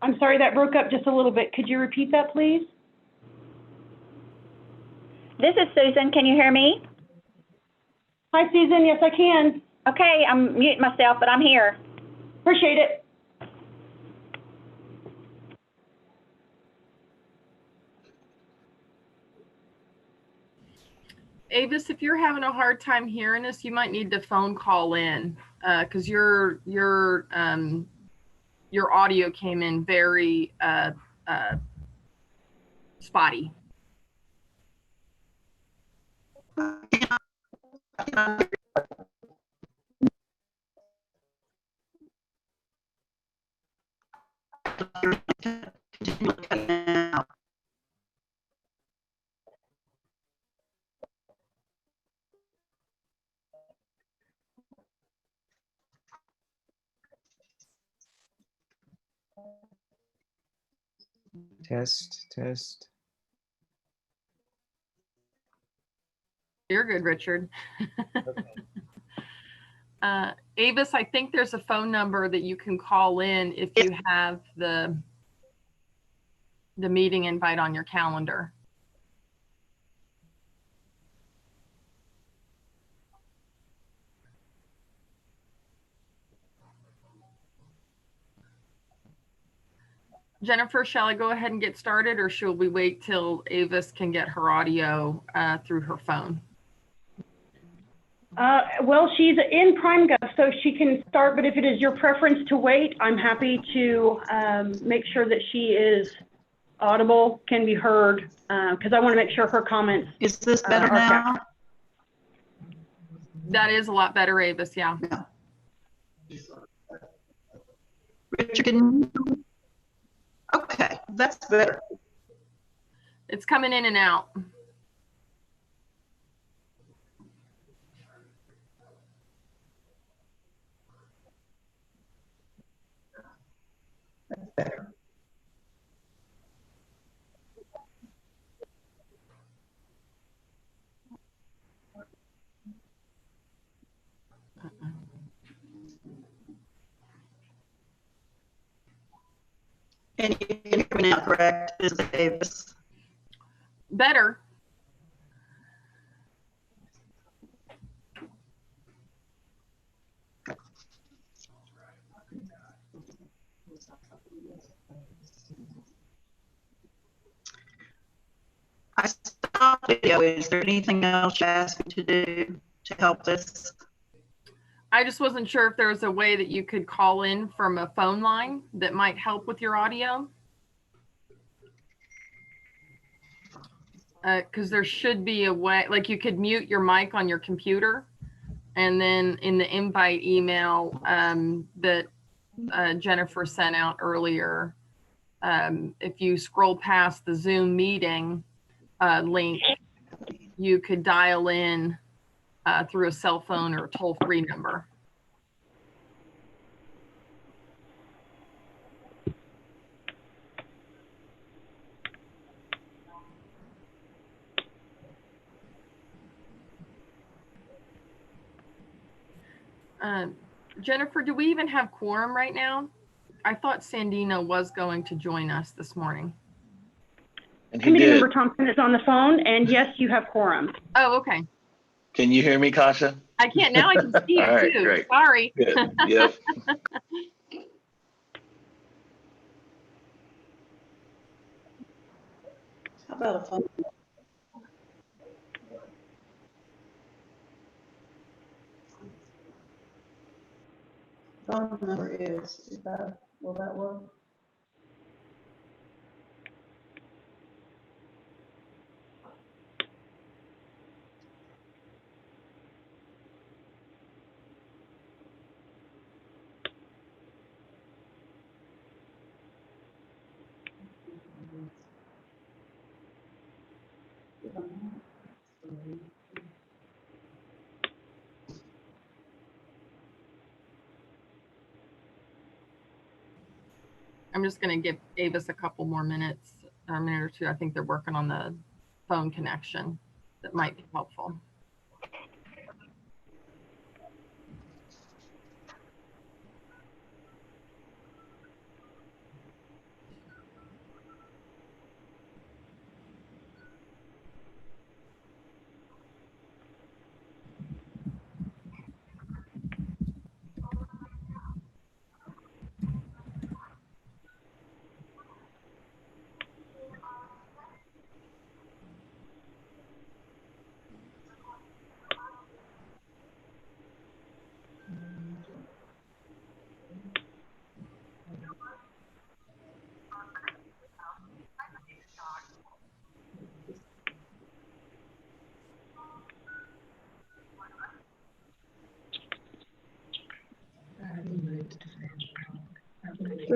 I'm sorry, that broke up just a little bit. Could you repeat that, please? This is Susan. Can you hear me? Hi, Susan. Yes, I can. Okay, I'm muting myself, but I'm here. Appreciate it. Avis, if you're having a hard time hearing us, you might need to phone call in because your audio came in very spotty. Test. You're good, Richard. Okay. Avis, I think there's a phone number that you can call in if you have the meeting invite on your calendar. Jennifer, shall I go ahead and get started, or should we wait till Avis can get her audio through her phone? Well, she's in PrimeGov, so she can start, but if it is your preference to wait, I'm happy to make sure that she is audible, can be heard, because I want to make sure her comments. Is this better now? That is a lot better, Avis, yeah. Richard, can you? Okay, that's better. It's coming in and out. That's better. And you can hear me now, correct, Ms. Davis? Better. I stopped video. Is there anything else you asked me to do to help this? I just wasn't sure if there was a way that you could call in from a phone line that might help with your audio. Because there should be a way, like you could mute your mic on your computer, and then in the invite email that Jennifer sent out earlier, if you scroll past the Zoom meeting link, you could dial in through a cell phone or a toll-free number. Jennifer, do we even have quorum right now? I thought Sandino was going to join us this morning. And he Committee did. Member Thompson is on the phone, and yes, you have quorum. Oh, okay. Can you hear me, Kasha? I can't. Now I can see you All right, too. great. Sorry. Good. Yep. How about a phone? Phone number is that, will that work? I'm just going to give Avis a couple more minutes, a minute or two. I think they're working on the phone connection. That might be helpful.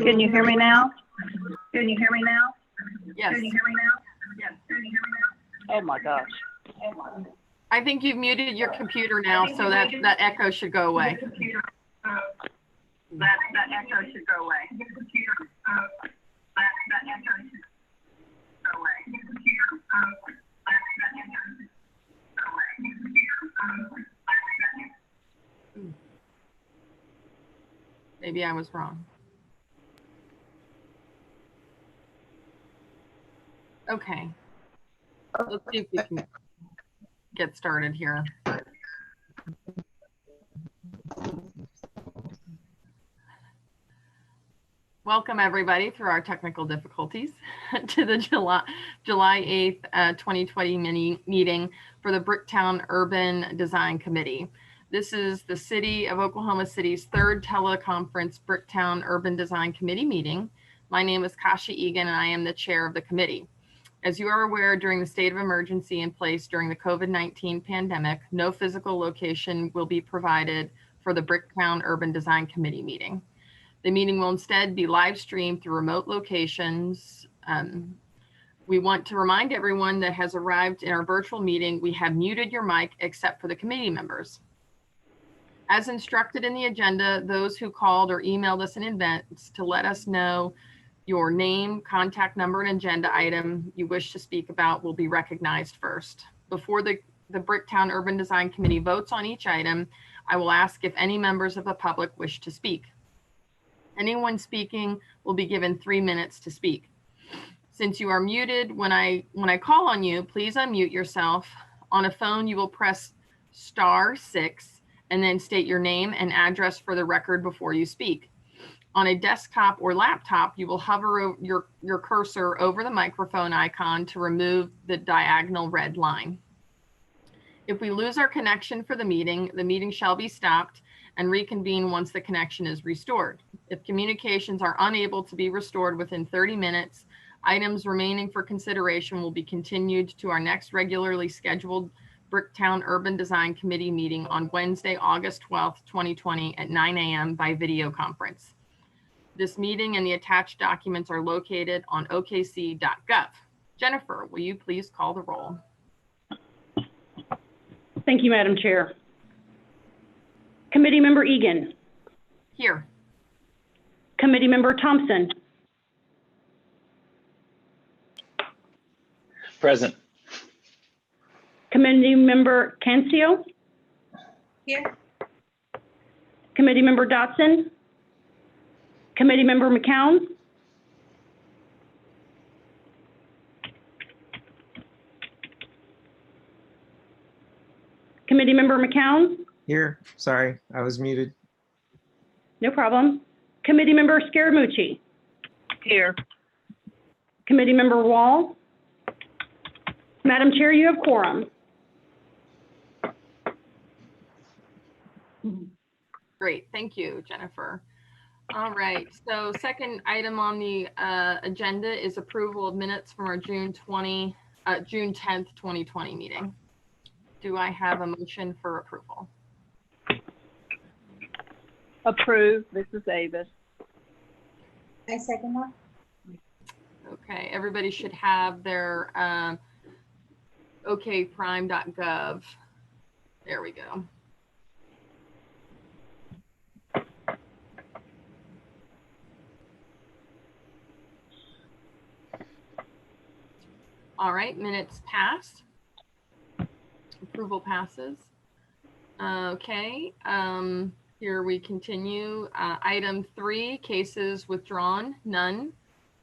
Can you hear me now? Yes. Oh, my gosh. I think you've muted your computer now, so that echo should go away. Maybe I was wrong. Okay. Let's see if we can get started here. Welcome everybody through our technical difficulties to the July 8th, 2020 mini meeting for the Bricktown Urban Design Committee. This is the City of Oklahoma City's third teleconference Bricktown Urban Design Committee meeting. My name is Kasha Egan and I am the chair of the committee. As you are aware, during the state of emergency in place during the COVID-19 pandemic, no physical location will be provided for the Bricktown Urban Design Committee meeting. The meeting will instead be live streamed through remote locations. We want to remind everyone that has arrived in our virtual meeting, we have muted your mic except for the committee members. As instructed in the agenda, those who called or emailed us in advance to let us know your name, contact number, and agenda item you wish to speak about will be recognized first. Before the Bricktown Urban Design Committee votes on each item, I will ask if any members of the public wish to speak. Anyone speaking will be given 3 minutes to speak. Since you are muted, when I call on you, please unmute yourself. On a phone, you will press *6 and then state your name and address for the record before you speak. On a desktop or laptop, you will hover your cursor over the microphone icon to remove the diagonal red line. If we lose our connection for the meeting shall be stopped and reconvene once the connection is restored. If communications are unable to be restored within 30 minutes, items remaining for consideration will be continued to our next regularly scheduled Bricktown Urban Design Committee meeting on Wednesday, August 12th, 2020 at 9 a.m. by video conference. This meeting and the attached documents are located on okc.gov. Jennifer, will you please call the roll? Thank you, Madam Chair. Committee Member Egan. Here. Committee Member Thompson. Present. Committee Member Cancio. Here. Committee Member Dotson. Committee Member McCown. Committee Member McCown. Here, sorry, I was muted. No problem. Committee Member Scaramucci. Here. Committee Member Wall. Madam Chair, you have quorum. Great, thank you, Jennifer. All right, so second item on the agenda is approval of minutes from our June 10th, 2020 meeting. Do I have a motion for approval? Approved. This is Avis. I second that. Okay, everybody should have their okprime.gov. There we go. All right, minutes passed. Approval passes. Okay, here we continue. Item 3, cases withdrawn, none.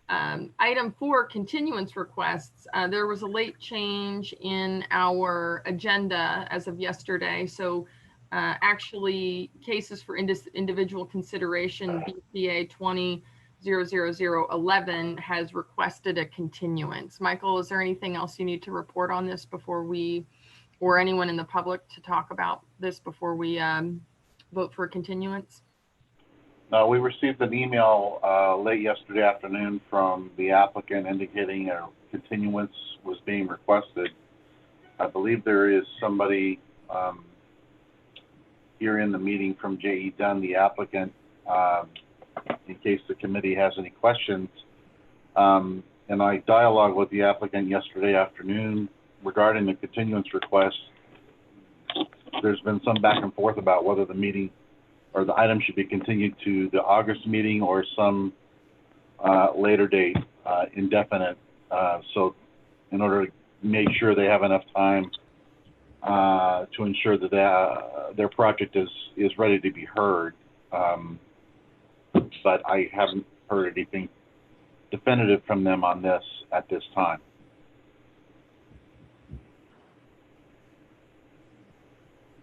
Item 4, continuance requests. There was a late change in our agenda as of yesterday. So actually cases for individual consideration, BCA 20-00011 has requested a continuance. Michael, is there anything else you need to report on this before we, or anyone in the public to talk about this before we vote for a continuance? We received an email late yesterday afternoon from the applicant indicating a continuance was being requested. I believe there is somebody here in the meeting from J.E. Dunn, the applicant. in case the committee has any questions. And I dialogued with the applicant yesterday afternoon regarding the continuance request. There's been some back and forth about whether the meeting or the item should be continued to the August meeting or some later date, indefinite. So in order to make sure they have enough time to ensure that their project is ready to be heard. But I haven't heard anything definitive from them on this at this time.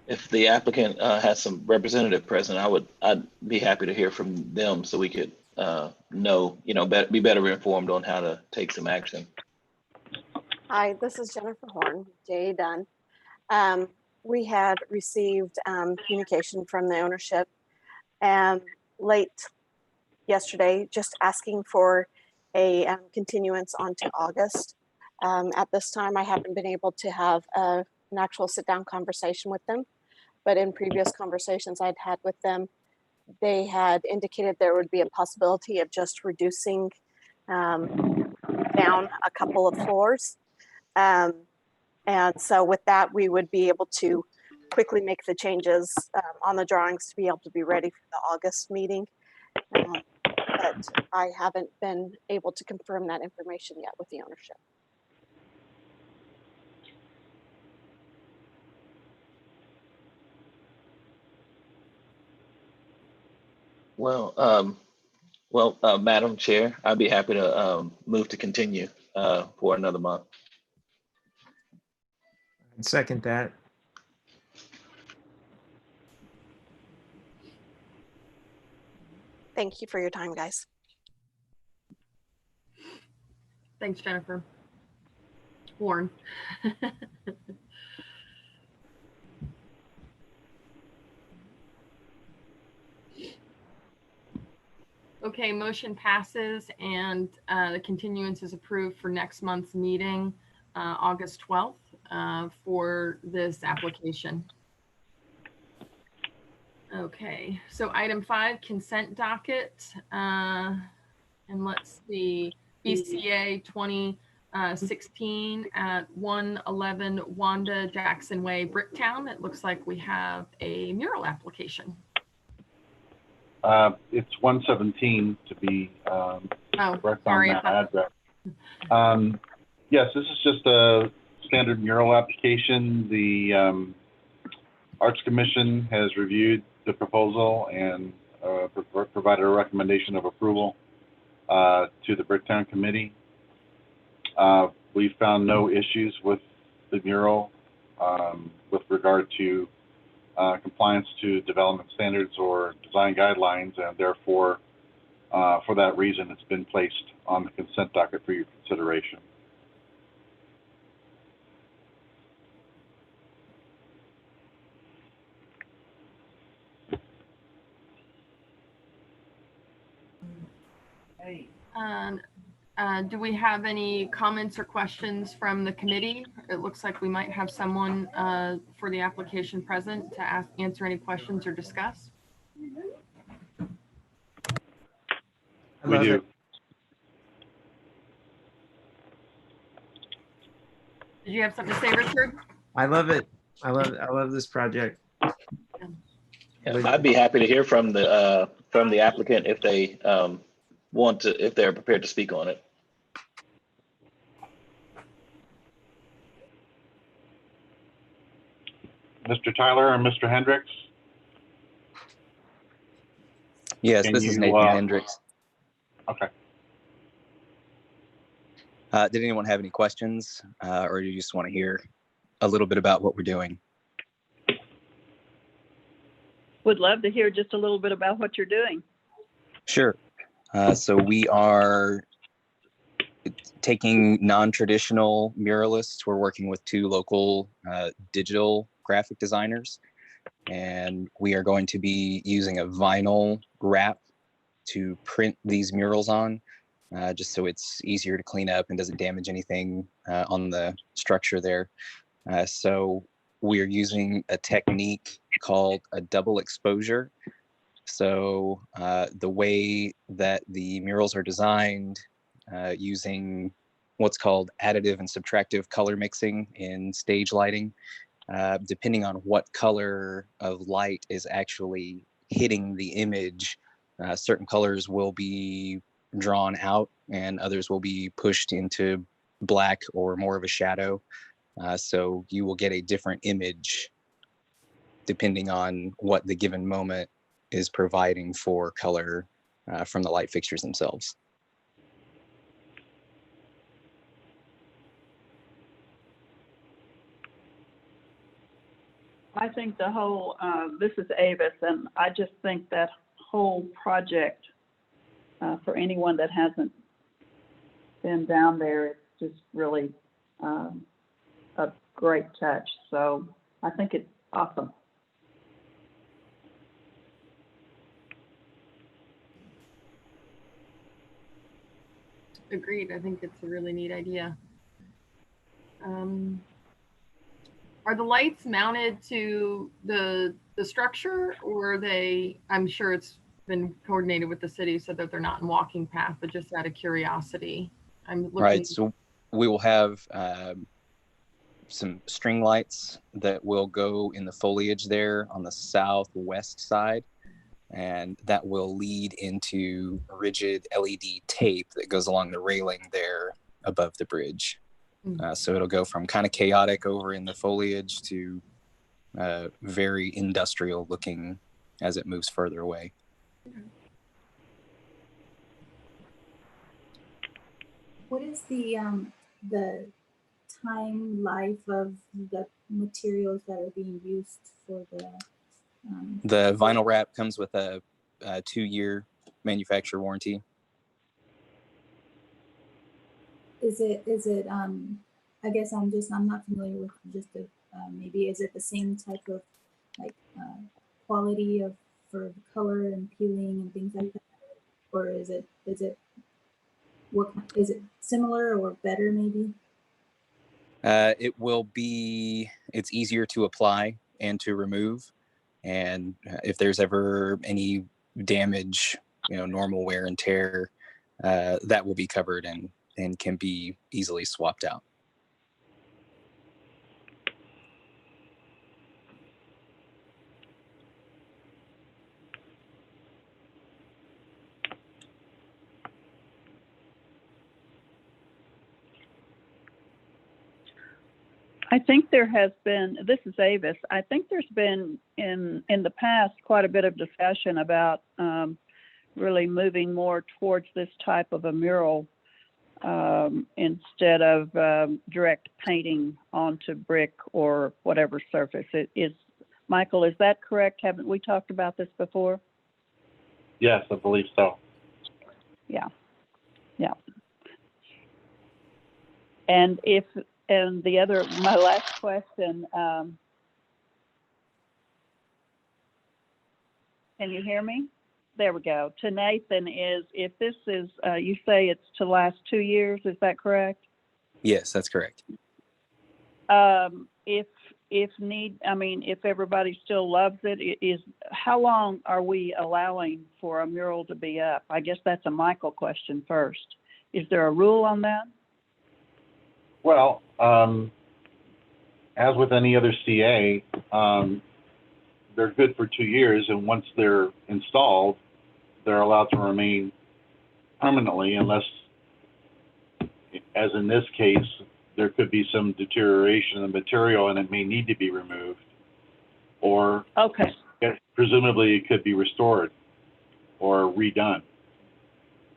If the applicant has some representative present, I'd be happy to hear from them so we could know, be better informed on how to take some action. Hi, this is Jennifer Horn, J.A. Dunn. We had received communication from the ownership late yesterday, just asking for a continuance onto August. At this time, I haven't been able to have an actual sit-down conversation with them, but in previous conversations I'd had with them, they had indicated there would be a possibility of just reducing down a couple of floors. And so with that, we would be able to quickly make the changes on the drawings to be able to be ready for the August meeting. But I haven't been able to confirm that information yet with the ownership. Well, Madam Chair, I'd be happy to move to continue for another month. I'd second that. Thank you for your time, guys. Thanks, Jennifer. Warren. Okay, motion passes and the continuance is approved for next month's meeting, August 12th, for this application. Okay, so item 5, consent docket. And let's see, BCA 2016 at 111 Wanda Jackson Way, Bricktown. It looks like we have a mural application. It's 117 to be correct on that address. Yes, this is just a standard mural application. The Arts Commission has reviewed the proposal and provided a recommendation of approval to the Bricktown Committee. We found no issues with the mural with regard to compliance to development standards or design guidelines, and therefore, for that reason, it's been placed on the consent docket for your consideration. Do we have any comments or questions from the committee? It looks like we might have someone for the application present to answer any questions or discuss. We do. Did you have something to say, Richard? I love it. I love this project. Yeah, I'd be happy to hear from the applicant if they if they're prepared to speak on it. Mr. Tyler and Mr. Hendricks? Yes, this is Nathan Hendricks. Okay. Did anyone have any questions or do you just want to hear a little bit about what we're doing? Would love to hear just a little bit about what you're doing. Sure. So we are taking non-traditional muralists. We're working with 2 local digital graphic designers, and we are going to be using a vinyl wrap to print these murals on, just so it's easier to clean up and doesn't damage anything on the structure there. So we are using a technique called a double exposure. So the way that the murals are designed using what's called additive and subtractive color mixing in stage lighting, depending on what color of light is actually hitting the image, certain colors will be drawn out and others will be pushed into black or more of a shadow. So you will get a different image depending on what the given moment is providing for color from the light fixtures themselves. I think the whole, this is Avis, and I just think that whole project, for anyone that hasn't been down there, it's just really a great touch. So I think it's awesome. Agreed. I think it's a really neat idea. Are the lights mounted to the structure, or are they, I'm sure it's been coordinated with the city so that they're not in walking path, but just out of curiosity. I'm looking. Right, so we will have some string lights that will go in the foliage there on the southwest side, and that will lead into rigid LED tape that goes along the railing there above the bridge. So it'll go from kind of chaotic over in the foliage to very industrial looking as it moves further away. What is the time life of the materials that are being used for the? The vinyl wrap comes with a 2-year manufacturer warranty. Is it I guess I'm not familiar with just the maybe is it the same type of like quality of for the color and peeling and things like that, or is it what is it similar or better maybe? It will be, it's easier to apply and to remove, and if there's ever any damage, normal wear and tear, that will be covered and can be easily swapped out. I think there has been, this is Avis, I think there's been in the past quite a bit of discussion about really moving more towards this type of a mural instead of direct painting onto brick or whatever surface. It is, Michael, is that correct? Haven't we talked about this before? Yes, I believe so. Yeah. And my last question, can you hear me? There we go. To Nathan is, if this is, you say it's to last 2 years, is that correct? Yes, that's correct. If everybody still loves it, how long are we allowing for a mural to be up? I guess that's a Michael question first. Is there a rule on that? Well, as with any other CA, they're good for 2 years, and once they're installed, they're allowed to remain permanently unless, as in this case, there could be some deterioration in the material and it may need to be removed, or okay, presumably it could be restored or redone.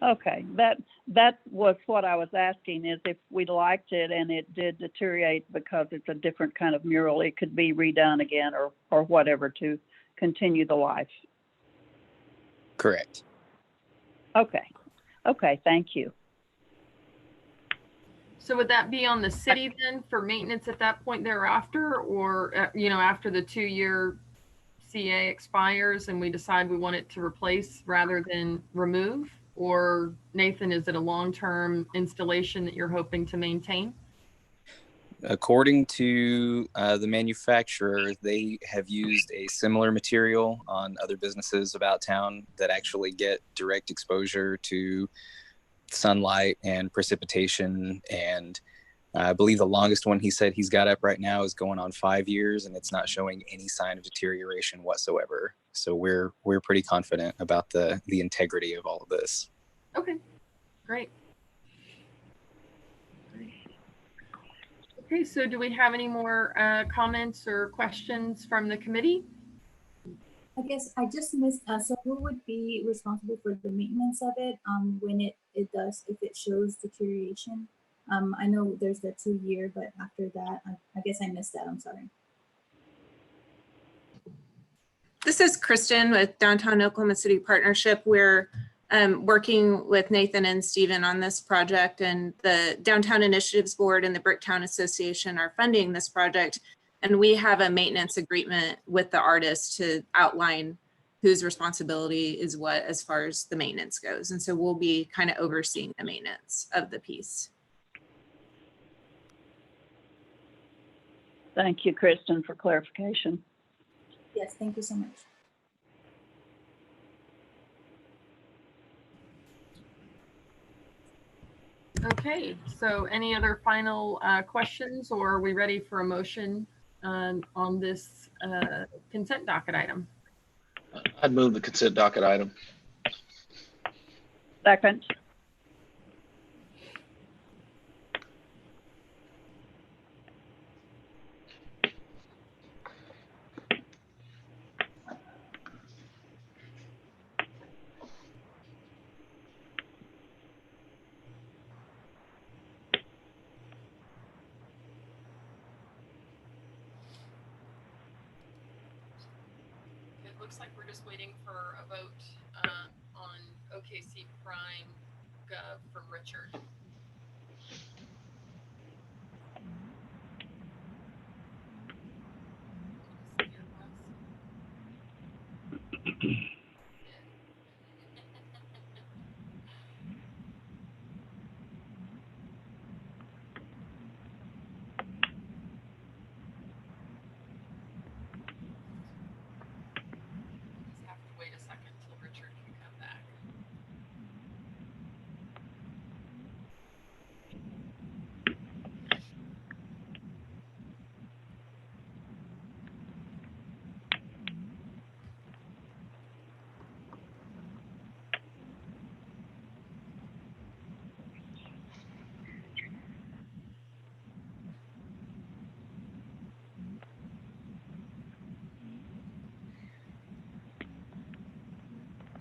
Okay, that was what I was asking, is if we liked it and it did deteriorate because it's a different kind of mural, it could be redone again or whatever to continue the life. Correct. Okay, thank you. So would that be on the city then for maintenance at that point thereafter, or after the 2-year CA expires and we decide we want it to replace rather than remove? Or Nathan, is it a long-term installation that you're hoping to maintain? According to the manufacturer, they have used a similar material on other businesses about town that actually get direct exposure to sunlight and precipitation. And I believe the longest one he said he's got up right now is going on 5 years, and it's not showing any sign of deterioration whatsoever. So we're pretty confident about the integrity of all of this. Okay, great. Okay, so do we have any more comments or questions from the committee? I guess I just missed, so who would be responsible for the maintenance of it when it does, if it shows deterioration? I know there's the 2 year, but after that, I guess I missed that, I'm sorry. This is Kristen with Downtown Oklahoma City Partnership. We're working with Nathan and Stephen on this project, and the Downtown Initiatives Board and the Bricktown Association are funding this project. And we have a maintenance agreement with the artist to outline whose responsibility is what as far as the maintenance goes. And so we'll be kind of overseeing the maintenance of the piece. Thank you, Kristen, for clarification. Yes, thank you so much. Okay, so any other final questions, or are we ready for a motion on this consent docket item? I'd move the consent docket item. Second. It looks like we're just waiting for a vote on OKC Prime Gov from Richard. Have to wait a second till Richard can come back.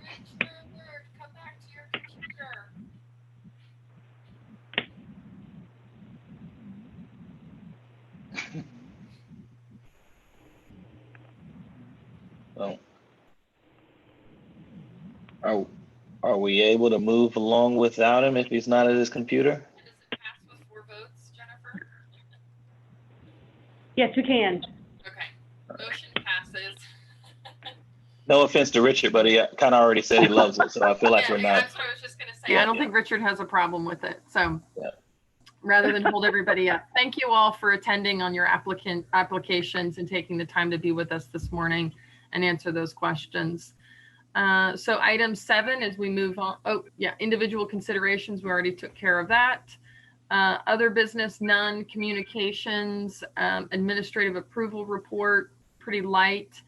Richard, come back to your computer. Well, are we able to move along without him if he's not at his computer? Does it pass with 4 votes, Jennifer? Yes, we can. Okay, motion passes. No offense to Richard, but he kind of already said he loves it, so I feel like Yeah, we're not. that's what I was just going to say. I don't think Richard has a problem with it. So rather than hold everybody up, thank you all for attending on your applications and taking the time to be with us this morning and answer those questions. So item 7, as we move on, individual considerations, we already took care of that. Other business, none. Communications, administrative approval report, pretty light.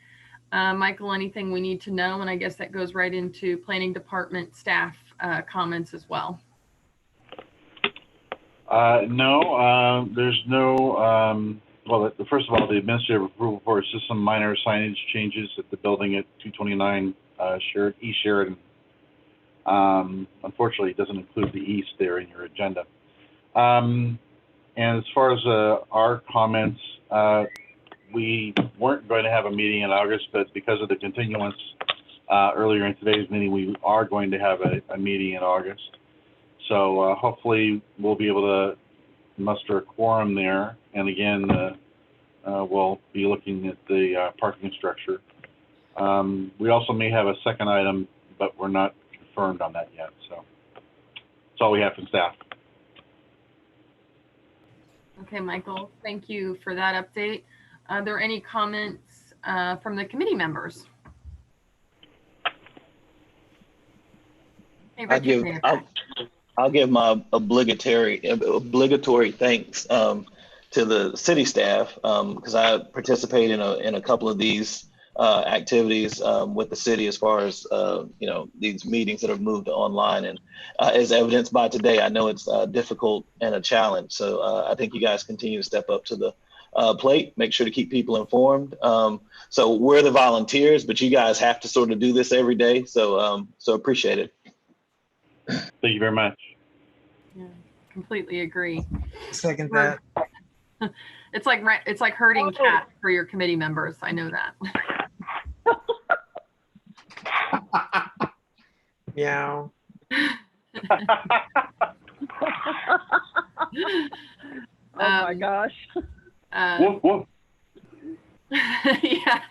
Michael, anything we need to know? And I guess that goes right into planning department staff comments as well. No, there's no, well, first of all, the administrative approval for is just some minor signage changes at the building at 229 East Sheridan. Unfortunately, it doesn't include the east there in your agenda. And as far as our comments, we weren't going to have a meeting in August, but because of the continuance earlier in today's meeting, we are going to have a meeting in August. So hopefully we'll be able to muster a quorum there. And again, we'll be looking at the parking structure. We also may have a second item, but we're not confirmed on that yet. So that's all we have from staff. Okay, Michael, thank you for that update. Are there any comments from the committee members? Hey, Richard, I'll give my obligatory thanks to the city staff because I participate in a couple of these activities with the city as far as these meetings that have moved online, and as evidenced by today, I know it's difficult and a challenge. So I think you guys continue to step up to the plate, make sure to keep people informed. So we're the volunteers, but you guys have to sort of do this every day. So appreciate it. Thank you very much. Yeah, completely agree. Second that. It's like herding cats for your committee members. I know that. Meow. Oh my gosh. Woof, woof. Yeah,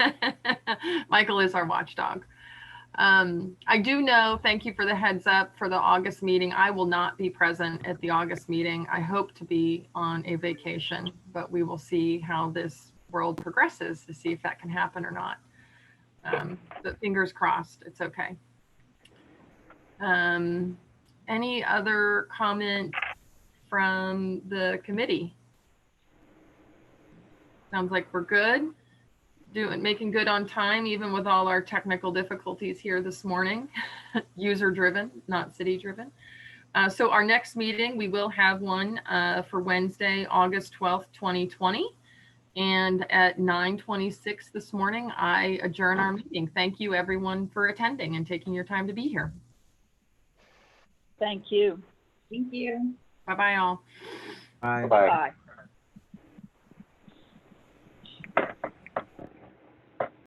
Michael is our watchdog. I do know, thank you for the heads up for the August meeting. I will not be present at the August meeting. I hope to be on a vacation, but we will see how this world progresses to see if that can happen or not. But fingers crossed, it's okay. Any other comments from the committee? Sounds like we're good. Making good on time, even with all our technical difficulties here this morning. User driven, not city driven. So our next meeting, we will have one for Wednesday, August 12th, 2020. And at 9:26 this morning, I adjourn our meeting. Thank you everyone for attending and taking your time to be here. Thank you. Thank you. Bye-bye all. Bye. Bye. Bye.